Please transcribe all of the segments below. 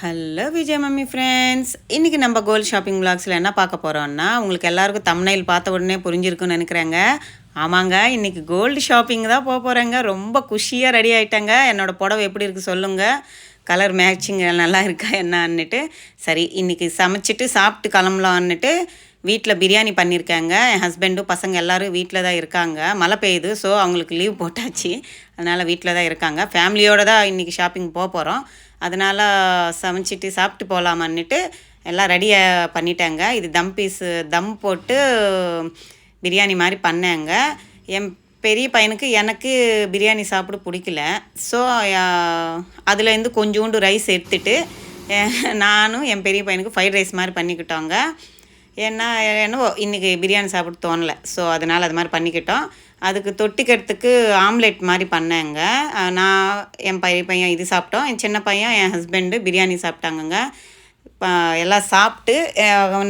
Hello Vijay mummy friends, இன்றைக்கி நம்ம gold shopping விளாக்ஸில் என்ன பார்க்க போகிறோன்னா, உங்களுக்கு எல்லாருக்கும் தம்ப்நெயில் பார்த்த உடனே புரிஞ்சிருக்குன்னு நினைக்கிறேங்க. ஆமாங்க, இன்றைக்கி கோல்டு ஷாப்பிங் தான் போகிறேங்க. ரொம்ப குஷியாக ரெடி ஆகிட்டேங்க. என்னோடய புடவை எப்படி இருக்குது சொல்லுங்கள், கலர் மேட்சிங் நல்லா இருக்கா என்னான்னுட்டு. சரி, இன்றைக்கி சமைச்சிட்டு சாப்பிட்டு கிளம்பலான்னுட்டு வீட்டில் பிரியாணி பண்ணியிருக்காங்க. என் ஹஸ்பண்டும் பசங்க எல்லோரும் வீட்டில் தான் இருக்காங்க. மழை பெய்யுது, ஸோ அவங்களுக்கு லீவ் போட்டாச்சு. அதனால் வீட்டில் தான் இருக்காங்க. ஃபேமிலியோடு தான் இன்றைக்கி ஷாப்பிங் போகிறோம். அதனால் சமைச்சிட்டு சாப்பிட்டு போகலாமான்னுட்டு எல்லாம் ரெடியாக பண்ணிட்டேங்க. இது தம் போட்டு பிரியாணி மாதிரி பண்ணேங்க. என் பெரிய பையனுக்கு எனக்கு பிரியாணி சாப்பிட பிடிக்கல. ஸோ அதுலேருந்து கொஞ்சோண்டு ரைஸ் எடுத்துட்டு நானும் என் பெரிய பையனுக்கு ஃப்ரைட் ரைஸ் மாதிரி பண்ணிக்கிட்டோங்க. என்னவோ இன்றைக்கி பிரியாணி சாப்பிட தோணலை, ஸோ அதனால் அது மாதிரி பண்ணிக்கிட்டோம். அதுக்கு தொட்டிக்கிறதுக்கு ஆம்லெட் மாதிரி பண்ணேங்க. நான் என் பெரிய பையன் இது சாப்பிட்டோம். என் சின்ன பையன் என் ஹஸ்பண்டு பிரியாணி சாப்பிட்டாங்கங்க. எல்லாம் சாப்பிட்டு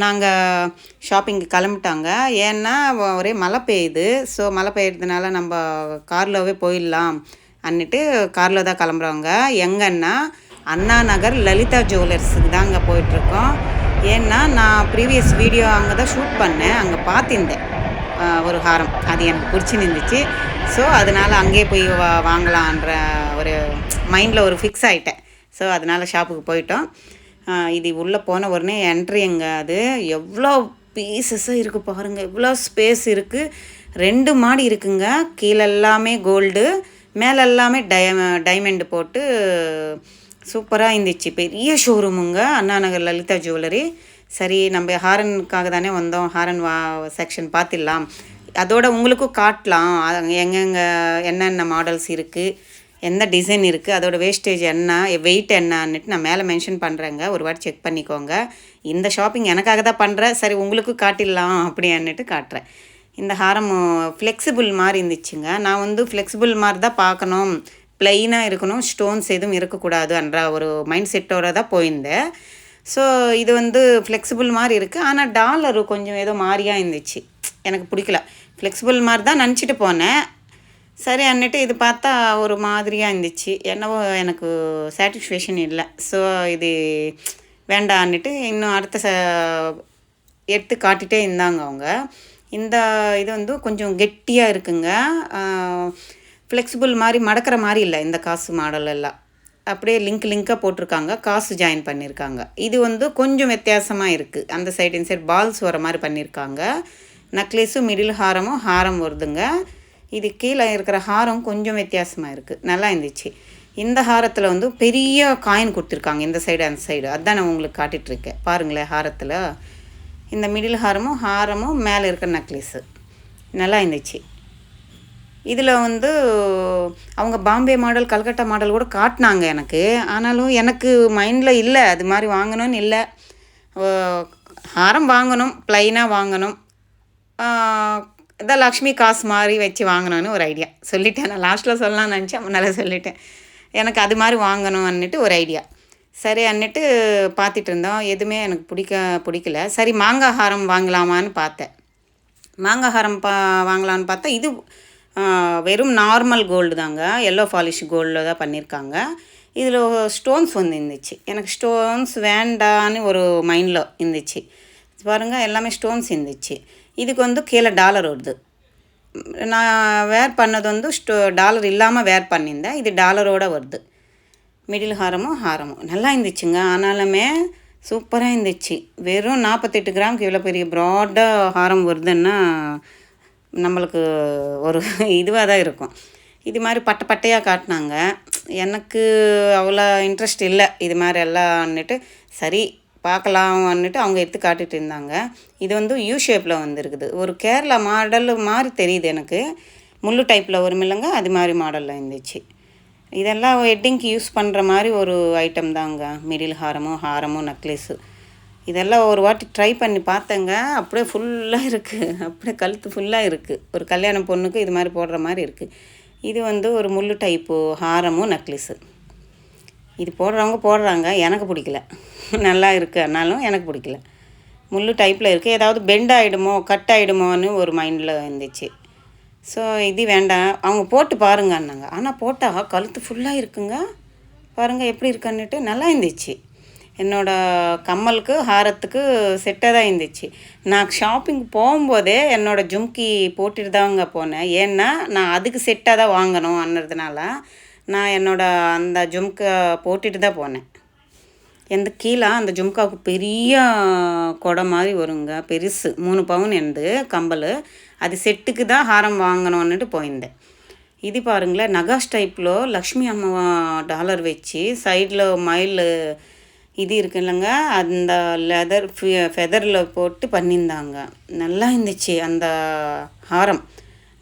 நாங்கள் ஷாப்பிங்கு கிளம்பிட்டாங்க. ஏன்னா ஒரே மழை பெய்யுது. ஸோ மழை பெய்யறதுனால நம்ம கார்லவே போயிடலாம் அன்னிட்டு காரில் தான் கிளம்புறோங்க. எங்கன்னா அண்ணா நகர் லலிதா ஜுவல்லர்ஸுக்கு தாங்க போயிட்டுருக்கோம். ஏன்னா நான் ப்ரீவியஸ் வீடியோ அங்கே தான் ஷூட் பண்ணேன். அங்கே பார்த்திருந்தேன் ஒரு ஹாரம், அது எனக்கு பிடிச்சிருந்துச்சு. ஸோ அதனால் அங்கேயே போய் வாங்கலான்ற ஒரு மைண்டில் ஒரு ஃபிக்ஸ் ஆகிட்டேன். ஸோ அதனால் ஷாப்புக்கு போயிட்டோம். இது உள்ளே போன உடனே என்ட்ரிங்க. அது எவ்வளோ பீசஸாக இருக்குது பாருங்கள், எவ்வளோ ஸ்பேஸ் இருக்குது. 2 மாடி இருக்குங்க. கீழே எல்லாமே கோல்டு, மேலே எல்லாமே டைமண்டு போட்டு சூப்பராக இருந்துச்சு. பெரிய ஷோரூமுங்க, அண்ணா நகர் லலிதா ஜுவல்லரி. சரி, நம்ம ஹாரனுக்காக தானே வந்தோம், ஹாரன் செக்ஷன் பார்த்துடலாம், அதோட உங்களுக்கும் காட்டலாம் எங்கெங்கே என்னென்ன மாடல்ஸ் இருக்குது, எந்த டிசைன் இருக்குது, அதோட வேஸ்டேஜ் என்ன, வெயிட் என்னன்னுட்டு நான் மேலே மென்ஷன் பண்ணுறேங்க. ஒரு வாட்டி செக் பண்ணிக்கோங்க. இந்த ஷாப்பிங் எனக்காக தான் பண்ணுறேன், சரி உங்களுக்கும் காட்டிடலாம் அப்படின்னுட்டு காட்டுறேன். இந்த ஹாரம் ஃப்ளெக்சிபிள் மாதிரி இருந்துச்சுங்க. நான் ஃப்ளெக்சிபிள் மாதிரி தான் பார்க்கணும், ப்ளைனாக இருக்கணும், ஸ்டோன்ஸ் எதுவும் இருக்கக்கூடாதுன்ற ஒரு மைண்ட் செட்டோடு தான் போயிருந்தேன். ஸோ இது ஃப்ளெக்சிபிள் மாதிரி இருக்குது. ஆனால் டாலரு கொஞ்சம் ஏதோ மாதிரியாக இருந்துச்சு, எனக்கு பிடிக்கல. ஃப்ளெக்சிபிள் மாதிரி தான் நினச்சிட்டு போனேன். சரி அன்னிட்டு இது பார்த்தா ஒரு மாதிரியாக இருந்துச்சு. என்னவோ எனக்கு சாட்டிஸ்ஃபேக்ஷன் இல்லை. ஸோ இது வேண்டான்னுட்டு இன்னும் அடுத்த எடுத்து காட்டிகிட்டே இருந்தாங்க அவங்க. இந்த இது கொஞ்சம் கெட்டியாக இருக்குங்க. ஃப்ளெக்சிபிள் மாதிரி மடக்கிற மாதிரி இல்லை. இந்த காசு மாடல் எல்லாம் அப்படியே லிங்காக போட்டிருக்காங்க, காசு ஜாயின் பண்ணியிருக்காங்க. இது கொஞ்சம் வித்தியாசமாக இருக்குது. அந்த சைடு இந்த சைடு பால்ஸ் வர மாதிரி பண்ணியிருக்காங்க. நக்லீஸும் மிடில் ஹாரம் வருதுங்க. இது கீழே இருக்கிற ஹாரம் கொஞ்சம் வித்தியாசமாக இருக்குது, நல்லா இருந்துச்சு. இந்த ஹாரத்தில் பெரிய காயின் கொடுத்துருக்காங்க, இந்த சைடு அந்த சைடு. அதுதான் நான் உங்களுக்கு காட்டிகிட்ருக்கேன் பாருங்களேன். ஹாரத்தில் இந்த மிடில் ஹாரமும் மேலே இருக்கிற நக்லீஸு நல்லா இருந்துச்சு. இதில் அவங்க பாம்பே மாடல், கல்கட்டா மாடல் கூட காட்டினாங்க எனக்கு. ஆனாலும் எனக்கு மைண்டில் இல்லை அது மாதிரி வாங்கணும்னு இல்லை. ஹாரம் வாங்கணும், ப்ளைனாக வாங்கணும், இதான் லக்ஷ்மி காசு மாதிரி வச்சு வாங்கணும்னு ஒரு ஐடியா சொல்லிட்டேன். நான் லாஸ்ட்டில் சொல்லலாம்னு நினச்சேன், முன்னால் சொல்லிட்டேன். எனக்கு அது மாதிரி வாங்கணும்னுட்டு ஒரு ஐடியா. சரி அன்னிட்டு பார்த்துட்டு இருந்தோம். எதுவுமே எனக்கு பிடிக்கல. சரி மாங்காய் ஹாரம் வாங்கலாமான்னு பார்த்தேன். மாங்காய் ஹாரம் வாங்கலான்னு பார்த்தா இது வெறும் நார்மல் கோல்டு தாங்க, எல்லோ பாலிஷ் கோல்டில் தான் பண்ணியிருக்காங்க. இதில் ஸ்டோன்ஸ் இருந்துச்சு. எனக்கு ஸ்டோன்ஸ் வேண்டான்னு ஒரு மைண்டில் இருந்துச்சு. பாருங்கள், எல்லாமே ஸ்டோன்ஸ் இருந்துச்சு. இதுக்கு கீழே டாலர் வருது. நான் வேர் பண்ணது டாலர் இல்லாமல் வேர் பண்ணியிருந்தேன். இது டாலரோடு வருது. மிடில் ஹாரமும் நல்லா இருந்துச்சுங்க. ஆனாலுமே சூப்பராக இருந்துச்சு. வெறும் 48 கிராமுக்கு இவ்வளோ பெரிய ப்ராடாக ஹாரம் வருதுன்னா நம்மளுக்கு ஒரு இதுவாக தான் இருக்கும். இது மாதிரி பட்டையாக காட்டினாங்க. எனக்கு அவ்வளோ இன்ட்ரெஸ்ட் இல்லை இது மாதிரி எல்லாம்னுட்டு. சரி பார்க்கலாம்னுட்டு அவங்க எடுத்து காட்டிகிட்டு இருந்தாங்க. இது யூ ஷேப்பில் வந்துருக்குது. ஒரு கேரளா மாடல் மாதிரி தெரியுது எனக்கு. முள்ளு டைப்பில் வருமில்லைங்க, அது மாதிரி மாடலில் இருந்துச்சு. இதெல்லாம் வெட்டிங்க்கு யூஸ் பண்ணுற மாதிரி ஒரு ஐட்டம் தாங்க. மிடில் ஹாரமும் நக்லீஸு இதெல்லாம் ஒரு வாட்டி ட்ரை பண்ணி பார்த்தேங்க. அப்படியே ஃபுல்லாக இருக்குது, அப்படியே கழுத்து ஃபுல்லாக இருக்குது. ஒரு கல்யாண பொண்ணுக்கு இது மாதிரி போடுற மாதிரி இருக்குது. இது ஒரு முள்ளு டைப்பு ஹாரமும் நக்லீஸு. இது போடுறாங்க, எனக்கு பிடிக்கல. நல்லா இருக்குது, ஆனாலும் எனக்கு பிடிக்கல. முள்ளு டைப்பில் இருக்குது. ஏதாவது பெண்ட் ஆகிடுமோ, கட் ஆகிடுமோன்னு ஒரு மைண்டில் இருந்துச்சு. ஸோ இது வேண்டாம், அவங்க போட்டு பாருங்கன்னாங்க. ஆனால் போட்டால் கழுத்து ஃபுல்லாக இருக்குங்க. பாருங்கள் எப்படி இருக்குன்னுட்டு நல்லா இருந்துச்சு. என்னோடய கம்மலுக்கு ஹாரத்துக்கு செட்டாக தான் இருந்துச்சு. நான் ஷாப்பிங் போகும்போதே என்னோடய ஜும்கி போட்டுட்டு தாங்க போனேன். ஏன்னா நான் அதுக்கு செட்டாக தான் வாங்கணும் அன்னதுனால நான் என்னோடய அந்த ஜும்கை போட்டுட்டு தான் போனேன். எந்த கீழே அந்த ஜும்காவுக்கு பெரிய கொடை மாதிரி வருங்க, பெருசு 3 பவுன் எனது கம்பல். அது செட்டுக்கு தான் ஹாரம் வாங்கணுன்னுட்டு போயிருந்தேன். இது பாருங்களேன், நகாஷ் டைப்பில் லக்ஷ்மி அம்மா டாலர் வச்சு சைடில் மயில் இது இருக்கு இல்லைங்க, அந்த லெதர் ஃபெதரில் போட்டு பண்ணியிருந்தாங்க. நல்லா இருந்துச்சு அந்த ஹாரம்.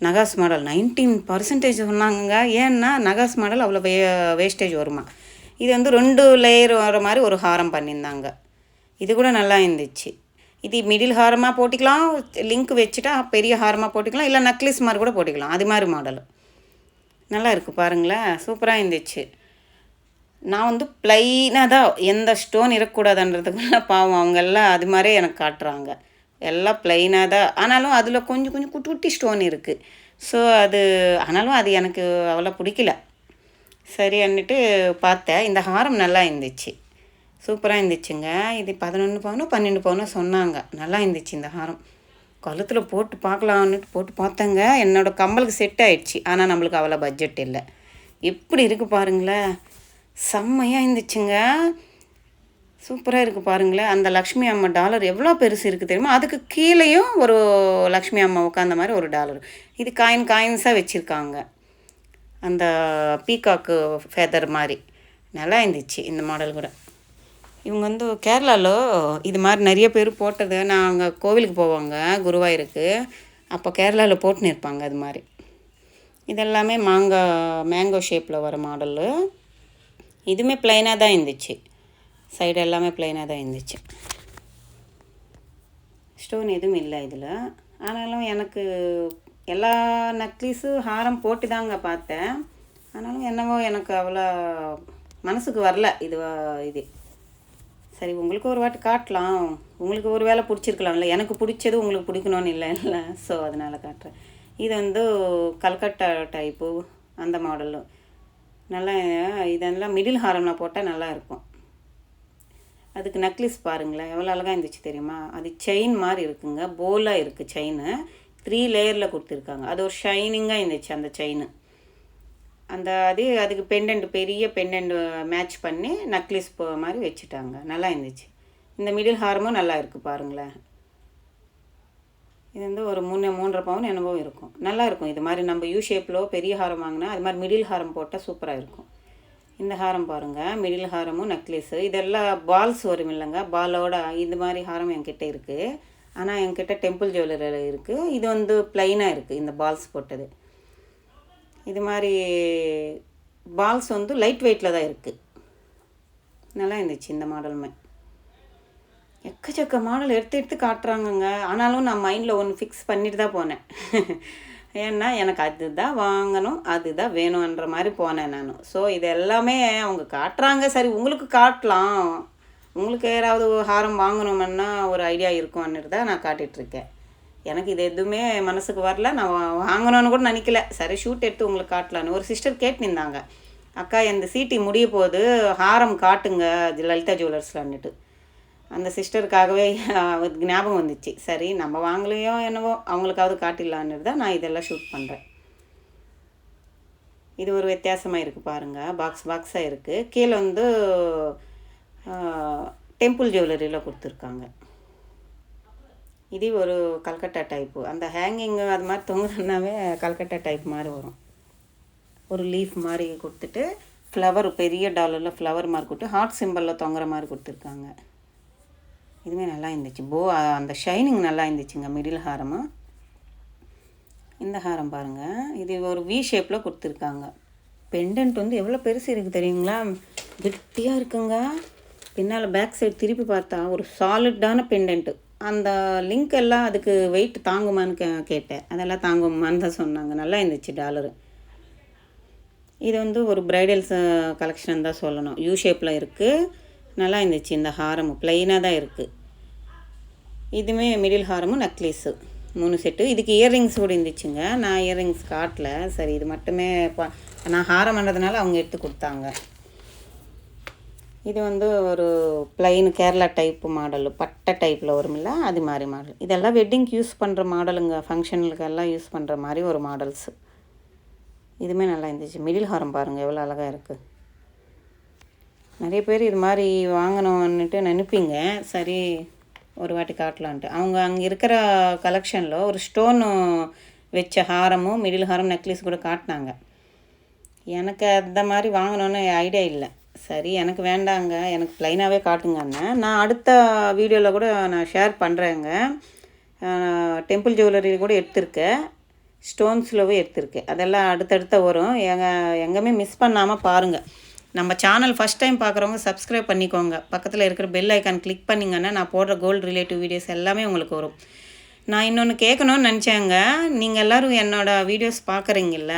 நகாஸ் மாடல் 19% சொன்னாங்க. ஏன்னா நகாஸ் மாடல் அவ்வளோ வேஸ்டேஜ் வருமா. இது வந்து 2 லேயர் வர மாதிரி ஒரு ஹாரம் பண்ணியிருந்தாங்க. இது கூட நல்லா இருந்துச்சு. இது மிடில் ஹாரமாக போட்டிக்கலாம், லிங்க் வச்சுட்டா பெரிய ஹாரமாக போட்டிக்கலாம், இல்லை நக்லிஸ் மாதிரி கூட போட்டிக்கலாம். அது மாதிரி மாடல் நல்லா இருக்குது பாருங்களேன், சூப்பராக இருந்துச்சு. நான் வந்து ப்ளைனாக தான், எந்த ஸ்டோன் இருக்கக்கூடாதுன்றதுக்குள்ள பாவம் அவங்க எல்லாம் அது மாதிரியே எனக்கு காட்டுறாங்க. எல்லாம் ப்ளைனாக தான், ஆனாலும் அதில் கொஞ்சம் கொஞ்சம் குட்டி குட்டி ஸ்டோன் இருக்குது. ஸோ அது ஆனாலும் அது எனக்கு அவ்வளோ பிடிக்கல. சரி அன்னிட்டு பார்த்தேன். இந்த ஹாரம் நல்லா இருந்துச்சு, சூப்பராக இருந்துச்சுங்க. இது 11 பவுனோ 12 பவுனோ சொன்னாங்க. நல்லா இருந்துச்சு இந்த ஹாரம். கழுத்தில் போட்டு பார்க்கலான்னுட்டு போட்டு பார்த்தேங்க. என்னோடய கம்மலுக்கு செட் ஆகிடுச்சு. ஆனால் நம்மளுக்கு அவ்வளோ பட்ஜெட் இல்லை. எப்படி இருக்குது பாருங்களேன், செம்மையாக இருந்துச்சுங்க, சூப்பராக இருக்குது பாருங்களேன். அந்த லக்ஷ்மி அம்மா டாலர் எவ்வளோ பெருசு இருக்குது தெரியுமா, அதுக்கு கீழேயும் ஒரு லக்ஷ்மி அம்மா உட்காந்த மாதிரி ஒரு டாலர். இது காயின்ஸாக வச்சுருக்காங்க, அந்த பீகாக்கு ஃபெதர் மாதிரி. நல்லா இருந்துச்சு இந்த மாடல் கூட. இவங்க வந்து கேரளாவில் இது மாதிரி நிறைய பேர் போட்டது. நாங்கள் கோவிலுக்கு போவாங்க குருவாயூருக்கு, அப்போ கேரளாவில் போட்டுன்னு இருப்பாங்க அது மாதிரி. இதெல்லாமே மேங்கோ ஷேப்பில் வர மாடலு. இதுவுமே ப்ளைனாக தான் இருந்துச்சு, சைடு எல்லாமே ப்ளைனாக தான் இருந்துச்சு, ஸ்டோன் எதுவும் இல்லை இதில். ஆனாலும் எனக்கு எல்லா நக்லீஸு ஹாரம் போட்டு தாங்க பார்த்தேன். ஆனாலும் என்னவோ எனக்கு அவ்வளோ மனசுக்கு வரல இது. சரி உங்களுக்கு ஒரு வாட்டி காட்டலாம், உங்களுக்கு ஒரு வேளை பிடிச்சிருக்கலாம்ல, எனக்கு பிடிச்சது உங்களுக்கு பிடிக்கணும்னு இல்லை. ஸோ அதனால் காட்டுறேன். இது வந்து கல்கட்டா டைப்பு அந்த மாடலு. நல்லா இதெல்லாம் மிடில் ஹாரம்லாம் போட்டால் நல்லா இருக்கும். அதுக்கு நக்லிஸ் பாருங்களேன் எவ்வளோ அழகாக இருந்துச்சு தெரியுமா. அது செயின் மாதிரி இருக்குங்க, போலாக இருக்குது செயின். 3 லேயரில் கொடுத்துருக்காங்க. அது ஒரு ஷைனிங்காக இருந்துச்சு அந்த செயின். அதுக்கு பெண்டன்ட், பெரிய பெண்டன்ட் மேட்ச் பண்ணி நக்லிஸ் மாதிரி வச்சுட்டாங்க. நல்லா இருந்துச்சு. இந்த மிடில் ஹாரமும் நல்லா இருக்குது பாருங்களேன். இது வந்து ஒரு 3.5 பவுன் என்னவோ இருக்கும். நல்லா இருக்கும். இது மாதிரி நம்ம யூ ஷேப்பில் பெரிய ஹாரம் வாங்கினா அது மாதிரி மிடில் ஹாரம் போட்டால் சூப்பராக இருக்கும். இந்த ஹாரம் பாருங்கள், மிடில் ஹாரமும் நக்லீஸு. இதெல்லாம் பால்ஸ் வரும் இல்லைங்க, பாலோட இது மாதிரி ஹாரம் என்கிட்ட இருக்குது. ஆனால் என்கிட்ட டெம்பிள் ஜுவல்லரியில் இருக்குது. இது வந்து ப்ளைனாக இருக்குது இந்த பால்ஸ் போட்டது. இது மாதிரி பால்ஸ் வந்து லைட் வெயிட்டில் தான் இருக்குது. நல்லா இருந்துச்சு இந்த மாடலுமே. எக்கச்சக்க மாடல் எடுத்து காட்டுறாங்கங்க. ஆனாலும் நான் மைண்டில் ஒன்று ஃபிக்ஸ் பண்ணிட்டு தான் போனேன். ஏன்னா எனக்கு அதுதான் வாங்கணும், அதுதான் வேணுன்ற மாதிரி போனேன் நான். ஸோ இது எல்லாமே அவங்க காட்டுறாங்க. சரி உங்களுக்கு காட்டலாம், உங்களுக்கு யாராவது ஹாரம் வாங்கணுமென்னா ஒரு ஐடியா இருக்கும்னுட்டு தான் நான் காட்டிகிட்ருக்கேன். எனக்கு இது எதுவுமே மனசுக்கு வரல, நான் வாங்கணும்னு கூட நினைக்கல. சரி ஷூட் எடுத்து உங்களுக்கு காட்டலான்னு ஒரு சிஸ்டர் கேட்டுருந்தாங்க, அக்கா இந்த சீட்டி முடிய போது ஹாரம் காட்டுங்க லலிதா ஜுவல்லர்ஸ்லான்னுட்டு. அந்த சிஸ்டருக்காகவே ஞாபகம் வந்துச்சு. சரி நம்ம வாங்கலையோ என்னவோ அவங்களுக்காவது காட்டிடலான்னு தான் நான் இதெல்லாம் ஷூட் பண்ணுறேன். இது ஒரு வித்தியாசமாக இருக்குது பாருங்கள், பாக்ஸாக இருக்குது. கீழே வந்து டெம்பிள் ஜுவல்லரியில் கொடுத்துருக்காங்க. இது ஒரு கல்கட்டா டைப்பு. அந்த ஹேங்கிங்கு அது மாதிரி தொங்குதுன்னாவே கல்கட்டா டைப் மாதிரி வரும். ஒரு லீஃப் மாதிரி கொடுத்துட்டு ஃப்ளவர், பெரிய டாலரில் ஃப்ளவர் மாதிரி கொடுத்து ஹார்ட் சிம்பிளில் தொங்குற மாதிரி கொடுத்துருக்காங்க. இதுவுமே நல்லா இருந்துச்சு. அந்த ஷைனிங் நல்லா இருந்துச்சுங்க மிடில் ஹாரமு. இந்த ஹாரம் பாருங்கள், இது ஒரு வி ஷேப்பில் கொடுத்துருக்காங்க. பெண்டன்ட் வந்து எவ்வளோ பெருசு இருக்குது தெரியுங்களா, கெட்டியாக இருக்குங்க. பின்னால் பேக் சைடு திருப்பி பார்த்தா ஒரு சாலிட்டான பெண்டன்ட்டு. அந்த லிங்க் எல்லாம் அதுக்கு வெயிட் தாங்குமான்னு கேட்டேன். அதெல்லாம் தாங்குமான்னு தான் சொன்னாங்க. நல்லா இருந்துச்சு டாலரு. இது வந்து ஒரு ப்ரைடல்ஸ் கலெக்ஷன் தான் சொல்லணும். யூ ஷேப்பில் இருக்குது, நல்லா இருந்துச்சு. இந்த ஹாரமும் ப்ளைனாக தான் இருக்குது. இதுவுமே மிடில் ஹாரமும் நக்லீஸு 3 செட்டு. இதுக்கு இயர்ரிங்ஸ் கூட இருந்துச்சுங்க. நான் இயர்ரிங்ஸ் காட்டல. சரி இது மட்டுமே நான் ஹாரம் பண்ணுறதுனால அவங்க எடுத்து கொடுத்தாங்க. இது வந்து ஒரு ப்ளைன் கேரளா டைப்பு மாடலு, பட்டை டைப்பில் வரும்ல, அது மாதிரி மாடல். இதெல்லாம் வெட்டிங்க்கு யூஸ் பண்ணுற மாடலுங்க, ஃபங்க்ஷனுக்கெல்லாம் யூஸ் பண்ணுற மாதிரி ஒரு மாடல்ஸு. இதுவுமே நல்லா இருந்துச்சு. மிடில் ஹாரம் பாருங்கள் எவ்வளோ அழகாக இருக்குது. நிறைய பேர் இது மாதிரி வாங்கணுன்னுட்டு நினைப்பீங்க. சரி ஒரு வாட்டி காட்டலான்ட்டு. அவங்க அங்கே இருக்கிற கலெக்ஷனில் ஒரு ஸ்டோனு வச்ச ஹாரமும் மிடில் ஹாரம் நெக்லஸ் கூட காட்டினாங்க. எனக்கு அந்த மாதிரி வாங்கணுன்னு ஐடியா இல்லை. சரி எனக்கு வேண்டாங்க, எனக்கு ப்ளைனாகவே காட்டுங்கன்னு நான் அடுத்த வீடியோவில் கூட நான் ஷேர் பண்ணுறேங்க. டெம்பிள் ஜுவல்லரி கூட எடுத்திருக்கேன், ஸ்டோன்ஸ்லவே எடுத்திருக்கேன். அதெல்லாம் அடுத்தடுத்த வரும். எங்கேயுமே மிஸ் பண்ணாமல் பாருங்கள். நம்ம சேனல் ஃபஸ்ட் டைம் பார்க்குறவங்க சப்ஸ்கிரைப் பண்ணிக்கோங்க. பக்கத்தில் இருக்கிற பெல் ஐக்கான் கிளிக் பண்ணிங்கன்னா நான் போடுற கோல்டு ரிலேட்டிவ் வீடியோஸ் எல்லாமே உங்களுக்கு வரும். நான் இன்னொன்று கேட்கணும்னு நினச்சேங்க. நீங்கள் எல்லோரும் என்னோடய வீடியோஸ் பார்க்குறீங்கள,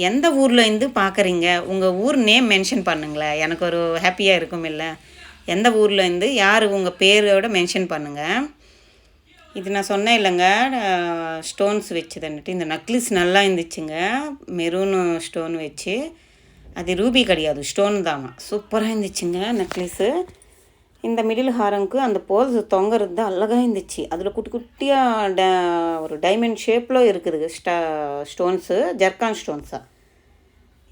எந்த ஊரில் இருந்து பார்க்குறீங்க, உங்கள் ஊர் நேம் மென்ஷன் பண்ணுங்களேன், எனக்கு ஒரு ஹாப்பியாக இருக்கும். இல்லை எந்த ஊரில் இருந்து யார் உங்கள் பேரோட மென்ஷன் பண்ணுங்கள். இது நான் சொன்னேன் இல்லைங்க, ஸ்டோன்ஸ் வச்சுதுன்னுட்டு. இந்த நக்லிஸ் நல்லா இருந்துச்சுங்க, மெரூனு ஸ்டோன் வச்சு. அது ரூபி கிடையாது, ஸ்டோன் தாங்க. சூப்பராக இருந்துச்சுங்க நெக்லஸு. இந்த மிடில் ஹாரமுக்கு அந்த போல்ஸ் தொங்குறது தான் அழகாக இருந்துச்சு. அதில் குட்டி குட்டியாக ஒரு டைமண்ட் ஷேப்பில் இருக்குது ஸ்டோன்ஸு, ஜர்கான் ஸ்டோன்ஸாக.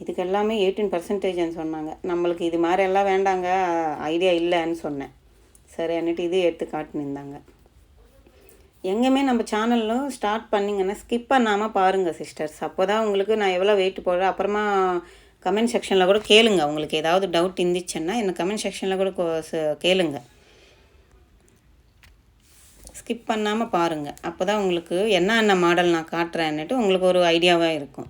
இதுக்கு எல்லாமே 18% சொன்னாங்க. நம்மளுக்கு இது மாதிரி எல்லாம் வேண்டாங்க, ஐடியா இல்லைன்னு சொன்னேன். சரி அன்னிட்டு இது எடுத்து காட்டினிருந்தாங்க. எங்கேயுமே நம்ம சேனலில் ஸ்டார்ட் பண்ணிங்கன்னா ஸ்கிப் பண்ணாமல் பாருங்கள் சிஸ்டர்ஸ். அப்போ தான் உங்களுக்கு நான் எவ்வளோ வெயிட் போடுறேன். அப்புறமா கமெண்ட் செக்ஷனில் கூட கேளுங்க. உங்களுக்கு ஏதாவது டவுட் இருந்துச்சுன்னா என்ன கமெண்ட் செக்ஷனில் கூட கேளுங்க. ஸ்கிப் பண்ணாமல் பாருங்கள். அப்போ தான் உங்களுக்கு என்ன மாடல் நான் காட்டுறேன்னுட்டு உங்களுக்கு ஒரு ஐடியாவாக இருக்கும்.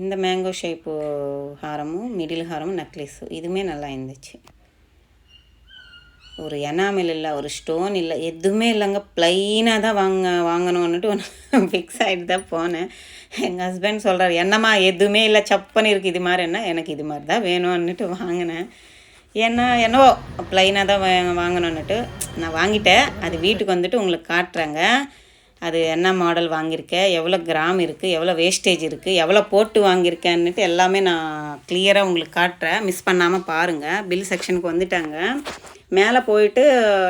இந்த மேங்கோ ஷேப்பு ஹாரமும் மிடில் ஹாரமும் நெக்லஸும் இதுவுமே நல்லா இருந்துச்சு. ஒரு எனாமல் இல்லை, ஒரு ஸ்டோன் இல்லை, எதுவுமே இல்லைங்க. ப்ளைனாக தான் வாங்கணுன்னுட்டு ஒன்று ஃபிக்ஸ் ஆகிட்டு தான் போனேன். எங்கள் ஹஸ்பண்ட் சொல்கிறார், என்னம்மா எதுவுமே இல்லை, சப்பன்னு இருக்குது, இது மாதிரி என்ன, எனக்கு இது மாதிரி தான் வேணும்னுட்டு வாங்கினேன். என்னவோ ப்ளைனாக தான் வாங்கணுன்னுட்டு நான் வாங்கிட்டேன். அது வீட்டுக்கு வந்துட்டு உங்களுக்கு காட்டுறேங்க. அது என்ன மாடல் வாங்கியிருக்கேன், எவ்வளோ கிராம் இருக்குது, எவ்வளோ வேஸ்டேஜ் இருக்குது, எவ்வளோ போட்டு வாங்கியிருக்கேன்னுட்டு எல்லாமே நான் கிளியராக உங்களுக்கு காட்டுறேன். மிஸ் பண்ணாமல் பாருங்கள். பில் செக்ஷனுக்கு வந்துட்டாங்க. மேலே போயிட்டு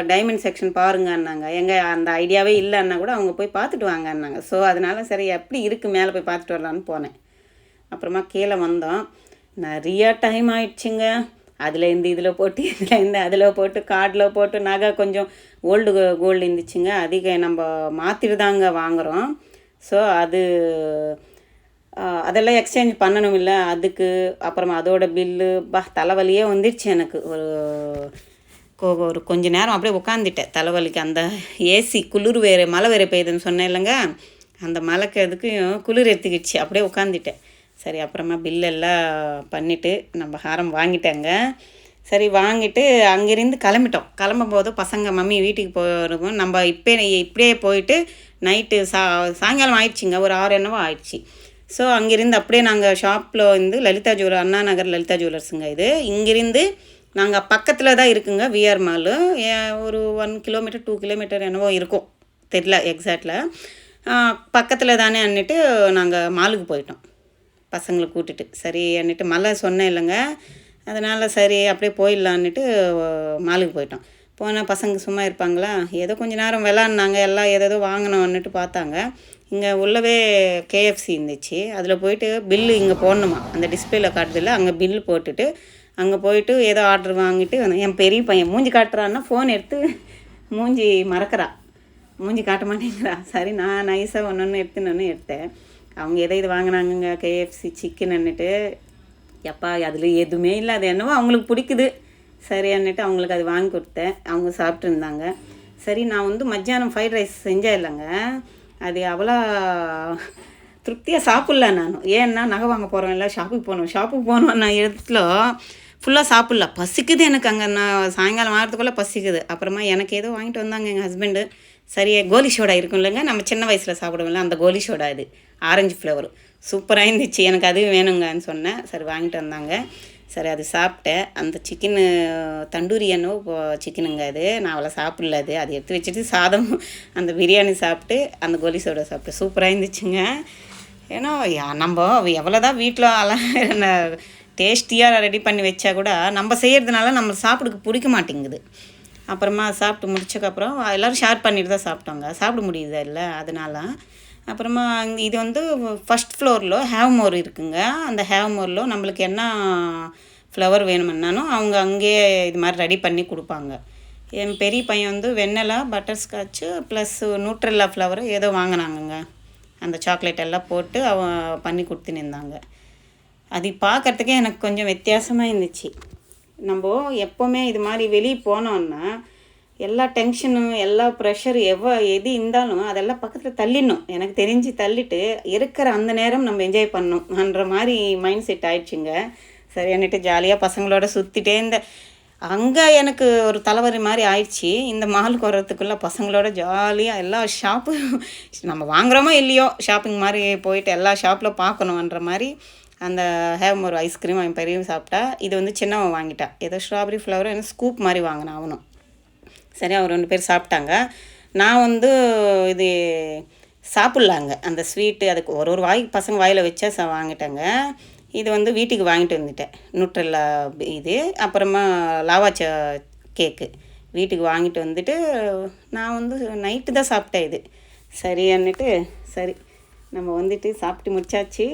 டைமண்ட் செக்ஷன் பாருங்கன்னாங்க. எங்கே அந்த ஐடியாவே இல்லைன்னா கூட அவங்க போய் பார்த்துட்டு வாங்கன்னாங்க. ஸோ அதனால சரி எப்படி இருக்குது மேலே போய் பார்த்துட்டு வரலான்னு போனேன். அப்புறமா கீழே வந்தோம். நிறையா டைம் ஆயிடுச்சுங்க. அதுலேருந்து இதில் போட்டு, இதுலேருந்து அதில் போட்டு, கார்டில் போட்டு, நகை கொஞ்சம் ஓல்டு கோல்டு இருந்துச்சுங்க. அதிக நம்ம மாற்றிட்டு தாங்க வாங்குகிறோம். ஸோ அதெல்லாம் எக்ஸ்சேஞ்ச் பண்ணணும் இல்லை, அதுக்கு அப்புறமா அதோட பில்லு தலைவலியே வந்துடுச்சு எனக்கு. ஒரு கொஞ்ச நேரம் அப்படியே உட்காந்துட்டேன் தலைவலிக்கு. அந்த ஏசி குளிர் வேறு, மழை வேறு பெய்யுதுன்னு சொன்னேன் இல்லைங்க, அந்த மழைக்கு அதுக்கும் குளிர் எடுத்துக்கிடுச்சு. அப்படியே உட்காந்துட்டேன். சரி அப்புறமா பில்லெல்லாம் பண்ணிவிட்டு நம்ம ஹாரம் வாங்கிட்டேங்க. சரி வாங்கிட்டு அங்கேருந்து கிளம்பும்போது பசங்க மம்மி வீட்டுக்கு போகிறோம், நம்ம இப்படியே போயிட்டு நைட்டு சாயங்காலம் ஆயிடுச்சுங்க, ஒரு 6 என்னவோ ஆயிடுச்சு. ஸோ அங்கேருந்து அப்படியே நாங்கள் ஷாப்பில் வந்து லலிதா ஜுவல்லர், அண்ணா நகர் லலிதா ஜுவல்லர்ஸுங்க. இது இங்கேருந்து நாங்கள் பக்கத்தில் தான் இருக்குங்க, விஆர் மாலு. ஒரு 1 கிலோமீட்டர் 2 கிலோமீட்டர் என்னவோ இருக்கும், தெரியல எக்ஸாக்டில். பக்கத்தில் தானே அன்னிட்டு நாங்கள் மாலுக்கு போயிட்டோம் பசங்களை கூட்டிட்டு. சரி அன்னிட்டு மழை சொன்னேன் இல்லைங்க, அதனால் சரி அப்படியே போயிடலான்னுட்டு மாலுக்கு போயிட்டோம். போனால் பசங்க சும்மா இருப்பாங்களா, ஏதோ கொஞ்சம் நேரம் விளாட்னாங்க, எல்லாம் ஏதோ வாங்கினோன்னுட்டு பார்த்தாங்க. இங்கே உள்ளவே கேஎஃப்சி இருந்துச்சு. அதில் போயிட்டு பில்லு இங்கே போடணுமா, அந்த டிஸ்பிளேயில் காட்டுதில்ல, அங்கே பில்லு போட்டுட்டு அங்கே போயிட்டு ஏதோ ஆர்டர் வாங்கிட்டு என் பெரிய பையன் மூஞ்சி காட்டுறான்னா ஃபோன் எடுத்து மூஞ்சி மறக்கிறா, மூஞ்சி காட்ட மாட்டேங்கிறா. சரி நான் நைஸாக ஒன்று எடுத்தேன். அவங்க இது வாங்கினாங்கங்க, கேஎஃப்சி சிக்கன்னுட்டு. எப்பா அதில் எதுவுமே இல்லை, அது என்னவோ அவங்களுக்கு பிடிக்குது. சரி அன்னிட்டு அவங்களுக்கு அது வாங்கி கொடுத்தேன். அவங்க சாப்பிட்ருந்தாங்க. சரி நான் வந்து மத்தியானம் ஃப்ரைட் ரைஸ் செஞ்சேன் இல்லைங்க, அது அவ்வளோ திருப்தியாக சாப்பிட்ல நான். ஏன்னா நகை வாங்க போகிறோம் இல்லை, ஷாப்புக்கு போகணும் நான் இடத்துல ஃபுல்லாக சாப்பிட்ல, பசிக்குது எனக்கு. அங்கே நான் சாயங்காலம் ஆகிறதுக்குள்ளே பசிக்குது. அப்புறமா எனக்கு ஏதோ வாங்கிட்டு வந்தாங்க எங்கள் ஹஸ்பண்டு. சரி கோலி சோடா இருக்கும் இல்லைங்க, நம்ம சின்ன வயசில் சாப்பிடுவோம்ல, அந்த கோலி சோடா, இது ஆரஞ்சு ஃப்ளேவர் சூப்பராக இருந்துச்சு. எனக்கு அது வேணுங்கன்னு சொன்னேன். சரி வாங்கிட்டு வந்தாங்க. சரி அது சாப்பிட்டேன். அந்த சிக்கனு தண்டூரி என்னவோ சிக்கனுங்க, அது நான் அவ்வளோ சாப்பிடல. அது எடுத்து வச்சுட்டு சாதம் அந்த பிரியாணி சாப்பிட்டு அந்த கோலி சோடா சாப்பிட்டு சூப்பராக இருந்துச்சுங்க. ஏன்னா நம்ம எவ்வளோதான் வீட்டில் டேஸ்டியாக ரெடி பண்ணி வச்சா கூட நம்ம செய்கிறதுனால நம்ம சாப்பிடுக்கு பிடிக்க மாட்டேங்குது. அப்புறமா சாப்பிட்டு முடிச்சக்கப்புறம் எல்லோரும் ஷேர் பண்ணிட்டு தான் சாப்பிட்டோங்க. சாப்பிட முடியுதா இல்லை அதனால. அப்புறமா இது வந்து ஃபஸ்ட் ஃப்ளோரில் ஹேவ் மோர் இருக்குங்க. அந்த ஹேவ் மோரில் நம்மளுக்கு என்ன ஃப்ளவர் வேணுமுன்னாலும் அவங்க அங்கேயே இது மாதிரி ரெடி பண்ணி கொடுப்பாங்க. என் பெரிய பையன் வந்து vanilla, butterscotch plus Nutella flavour ஏதோ வாங்கினாங்கங்க. அந்த சாக்லேட் எல்லாம் போட்டு அவன் பண்ணி கொடுத்துன்னு இருந்தாங்க. அது பார்க்குறதுக்கே எனக்கு கொஞ்சம் வித்தியாசமாக இருந்துச்சு. நம்ம எப்போவுமே இது மாதிரி வெளியே போனோன்னா எல்லா டென்ஷனும் எல்லா ப்ரெஷர் எது இருந்தாலும் அதெல்லாம் பக்கத்தில் தள்ளிடணும். எனக்கு தெரிஞ்சு தள்ளிட்டு இருக்கிற அந்த நேரம் நம்ம என்ஜாய் பண்ணணும்ன்ற மாதிரி மைண்ட் செட் ஆயிடுச்சுங்க. சரியானிட்டு ஜாலியாக பசங்களோட சுற்றிட்டே அங்கே எனக்கு ஒரு தலைவலி மாதிரி ஆயிடுச்சு. இந்த மாலுக்கு வர்றதுக்குள்ளே பசங்களோட ஜாலியாக எல்லா ஷாப்பு நம்ம வாங்குகிறோமோ இல்லையோ ஷாப்பிங் மாதிரி போயிட்டு எல்லா ஷாப்பில் பார்க்கணுன்ற மாதிரி அந்த ஹேவ் ஒரு ஐஸ்கிரீம் அவன் பெரியவன் சாப்பிட்டா. இது வந்து சின்னவன் வாங்கிட்டா. ஏதோ ஸ்ட்ராபெரி ஃப்ளவரும் ஏதோ ஸ்கூப் மாதிரி வாங்கினான் அவனும். சரி அவர் 2 பேர் சாப்பிட்டாங்க. நான் வந்து இது சாப்பிட்லாங்க அந்த ஸ்வீட்டு. அதுக்கு ஒரு வாய் பசங்க வாயில் வச்சா வாங்கிட்டேங்க. இது வந்து வீட்டுக்கு வாங்கிட்டு வந்துட்டேன். நியூட்ரெல்லா இது அப்புறமா லாவா கேக்கு வீட்டுக்கு வாங்கிட்டு வந்துட்டு நான் வந்து நைட்டு தான் சாப்பிட்டேன் இது. சரின்னுட்டு சரி நம்ம வந்துட்டு சாப்பிட்டு முடிச்சாச்சு.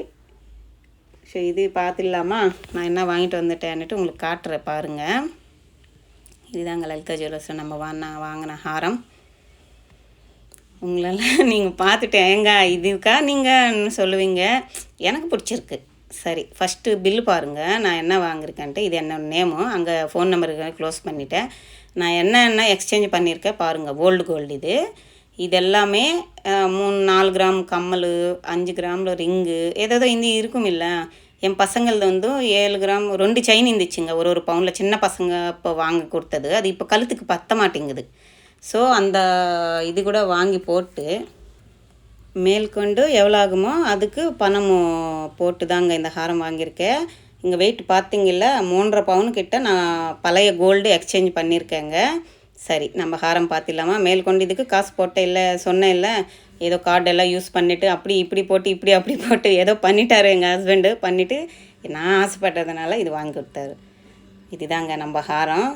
ஸோ இது பார்த்துடலாமா நான் என்ன வாங்கிட்டு வந்துட்டேன்னுட்டு உங்களுக்கு காட்டுறேன் பாருங்கள். இதுதாங்க லலிதா ஜுவல்லர்ஸ் நம்ம வாங்கின ஹாரம். உங்களெல்லாம் நீங்கள் பார்த்துட்டு ஏங்க இதுக்கா நீங்கள் சொல்லுவீங்க. எனக்கு பிடிச்சிருக்கு. சரி ஃபஸ்ட்டு பில்லு பாருங்கள் நான் என்ன வாங்கியிருக்கேன்ட்டு. இது என்னோட நேமும் அங்கே ஃபோன் நம்பருக்கு க்ளோஸ் பண்ணிவிட்டேன். நான் என்ன எக்ஸ்சேஞ்ச் பண்ணியிருக்கேன் பாருங்கள். கோல்டு இது இதெல்லாமே 3-4 கிராம் கம்மல், 5 கிராமில் ரிங்கு ஏதோ இந்த இருக்கும் இல்லை. என் பசங்களது வந்து 7 கிராம் 2 செயின் இருந்துச்சுங்க. ஒரு பவுனில் சின்ன பசங்க இப்போ வாங்கி கொடுத்தது. அது இப்போ கழுத்துக்கு பத்த மாட்டேங்குது. ஸோ அந்த இது கூட வாங்கி போட்டு மேல்கொண்டு எவ்வளோ ஆகுமோ அதுக்கு பணமும் போட்டு தாங்க இந்த ஹாரம் வாங்கியிருக்கேன். இங்கே வெயிட் பார்த்திங்கல்ல 3.5 பவுன் கிட்ட நான் பழைய கோல்டு எக்ஸ்சேஞ்ச் பண்ணியிருக்கேங்க. சரி நம்ம ஹாரம் பார்த்திடலாமா. மேல்கொண்டு இதுக்கு காசு போட்டேன் இல்லை சொன்னேன் இல்லை. ஏதோ கார்டெல்லாம் யூஸ் பண்ணிவிட்டு இப்படி போட்டு அப்படி போட்டு ஏதோ பண்ணிட்டார் எங்கள் ஹஸ்பண்டு. பண்ணிவிட்டு நான் ஆசைப்பட்டதுனால இது வாங்கி கொடுத்தாரு. இதுதாங்க நம்ம ஹாரம்.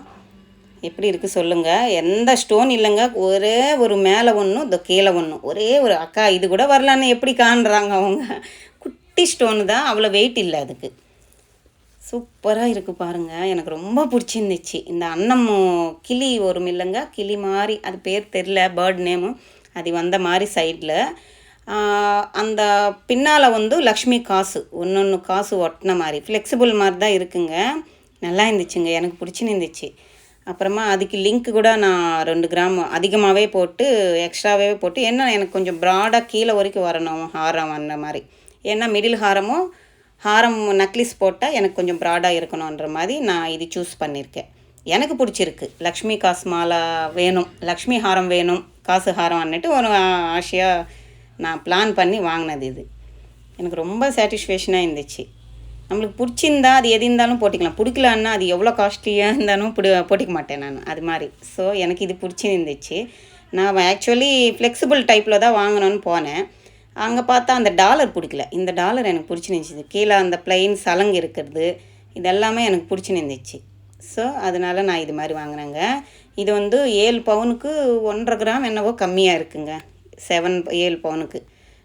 எப்படி இருக்குது சொல்லுங்கள். எந்த ஸ்டோன் இல்லைங்க. ஒரே ஒரு மேலே ஒன்றும் இந்த கீழே ஒன்றும் ஒரே ஒரு அக்கா இது கூட வரலான்னு எப்படி காண்றாங்க அவங்க. குட்டி ஸ்டோனு தான், அவ்வளோ வெயிட் இல்லை அதுக்கு. சூப்பராக இருக்குது பாருங்கள். எனக்கு ரொம்ப பிடிச்சிருந்துச்சு. இந்த அன்னமும் கிளி வரும் இல்லைங்க, கிளி மாதிரி அது பேர் தெரில பேர்ட் நேமும் அது வந்த மாதிரி சைடில் அந்த பின்னால் வந்து லக்ஷ்மி காசு ஒன்று காசு ஒட்டின மாதிரி ஃப்ளெக்சிபிள் மாதிரி தான் இருக்குங்க. நல்லா இருந்துச்சுங்க. எனக்கு பிடிச்சின்னு இருந்துச்சு. அப்புறமா அதுக்கு லிங்க்கு கூட நான் 2 கிராம் அதிகமாகவே போட்டு எக்ஸ்ட்ராவே போட்டு என்ன எனக்கு கொஞ்சம் ப்ராடாக கீழே வரைக்கும் வரணும் ஹாரம் அந்த மாதிரி. ஏன்னா மிடில் ஹாரம் நக்லிஸ் போட்டால் எனக்கு கொஞ்சம் ப்ராடாக இருக்கணுன்ற மாதிரி நான் இது சூஸ் பண்ணியிருக்கேன். எனக்கு பிடிச்சிருக்கு. லக்ஷ்மி காசு மாலை வேணும், லக்ஷ்மி ஹாரம் வேணும், காசு ஹாரம் அன்னிட்டு ஒரு ஆசையாக நான் பிளான் பண்ணி வாங்கினது இது. எனக்கு ரொம்ப சாட்டிஸ்ஃபேக்ஷனாக இருந்துச்சு. நம்மளுக்கு பிடிச்சிருந்தா அது எது இருந்தாலும் போட்டிக்கலாம். பிடிக்கலான்னா அது எவ்வளோ காஸ்ட்லியாக இருந்தாலும் போட்டிக்க மாட்டேன் நான் அது மாதிரி. ஸோ எனக்கு இது பிடிச்சிருந்துச்சு. நான் ஆக்சுவலி ஃப்ளெக்சிபிள் டைப்பில் தான் வாங்கணும்னு போனேன். அங்கே பார்த்தா அந்த டாலர் பிடிக்கல. இந்த டாலர் எனக்கு பிடிச்சிருந்துச்சி. கீழே அந்த பிளெயின் சலங்கு இருக்கிறது இதெல்லாமே எனக்கு பிடிச்சிருந்துச்சு. ஸோ அதனால் நான் இது மாதிரி வாங்கினேங்க. இது வந்து 7 பவுனுக்கு 1.5 கிராம் என்னவோ கம்மியாக இருக்குங்க. 7 பவுனுக்கு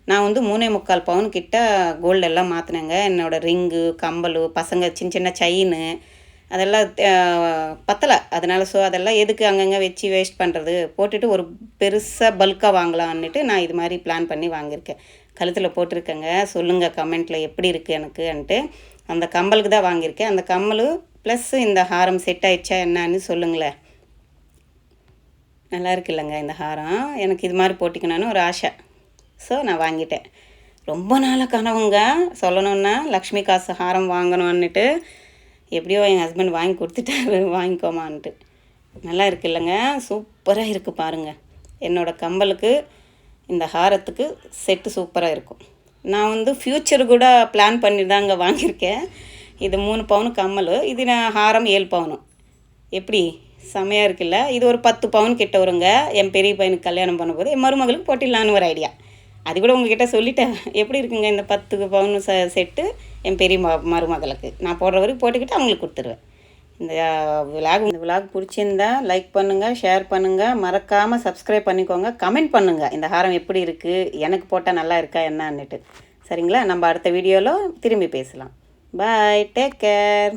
நான் வந்து 3.25 பவுன் கிட்ட கோல்டு எல்லாம் மாற்றினேங்க. என்னோடய ரிங்கு, கம்பல், பசங்க சின்ன செயின்னு அதெல்லாம் பத்தலை. அதனால் ஸோ அதெல்லாம் எதுக்கு அங்கங்கே வச்சு வேஸ்ட் பண்ணுறது, போட்டுட்டு ஒரு பெருசாக பல்காக வாங்கலான்னுட்டு நான் இது மாதிரி பிளான் பண்ணி வாங்கியிருக்கேன். கழுத்தில் போட்டிருக்கேங்க. சொல்லுங்கள் கமெண்ட்டில் எப்படி இருக்குது எனக்குன்ட்டு. அந்த கம்பலுக்கு தான் வாங்கியிருக்கேன். அந்த கம்மல் ப்ளஸ் இந்த ஹாரம் செட் ஆயிடுச்சா என்னான்னு சொல்லுங்களேன். நல்லா இருக்குல்லங்க இந்த ஹாரம். எனக்கு இது மாதிரி போட்டிக்கணும்னு ஒரு ஆசை. ஸோ நான் வாங்கிட்டேன். ரொம்ப நாளாக கனவுங்க சொல்லணுன்னா லக்ஷ்மி காசு ஹாரம் வாங்கணும்னுட்டு. எப்படியோ என் ஹஸ்பண்ட் வாங்கி கொடுத்துட்டாரு, வாங்கிக்கோமான்ட்டு. நல்லா இருக்குல்லங்க, சூப்பராக இருக்குது பாருங்கள். என்னோடய கம்பலுக்கு இந்த ஹாரத்துக்கு செட்டு சூப்பராக இருக்கும். நான் வந்து ஃப்யூச்சர் கூட பிளான் பண்ணி தாங்க வாங்கியிருக்கேன். இது 3 பவுன் கம்மல், இது நான் ஹாரம் 7 பவுனு. எப்படி செமையாக இருக்குல்ல. இது ஒரு 10 பவுன் கிட்ட வருங்க. என் பெரிய பையனுக்கு கல்யாணம் பண்ணும்போது என் மருமகளுக்கு போட்டிடலான்னு ஒரு ஐடியா. அது கூட உங்ககிட்ட சொல்லிட்டேன். எப்படி இருக்குங்க இந்த 10 பவுன் செட்டு என் பெரிய மருமகளுக்கு. நான் போடுற வரைக்கும் போட்டுக்கிட்டு அவங்களுக்கு கொடுத்துருவேன். இந்த விலாக் பிடிச்சிருந்தா லைக் பண்ணுங்கள், ஷேர் பண்ணுங்கள், மறக்காமல் சப்ஸ்கிரைப் பண்ணிக்கோங்க. கமெண்ட் பண்ணுங்கள் இந்த ஹாரம் எப்படி இருக்குது, எனக்கு போட்டால் நல்லா இருக்கா என்னன்னுட்டு. சரிங்களா? நம்ம அடுத்த வீடியோவில் திரும்பி பேசலாம். பாய், டேக் கேர்.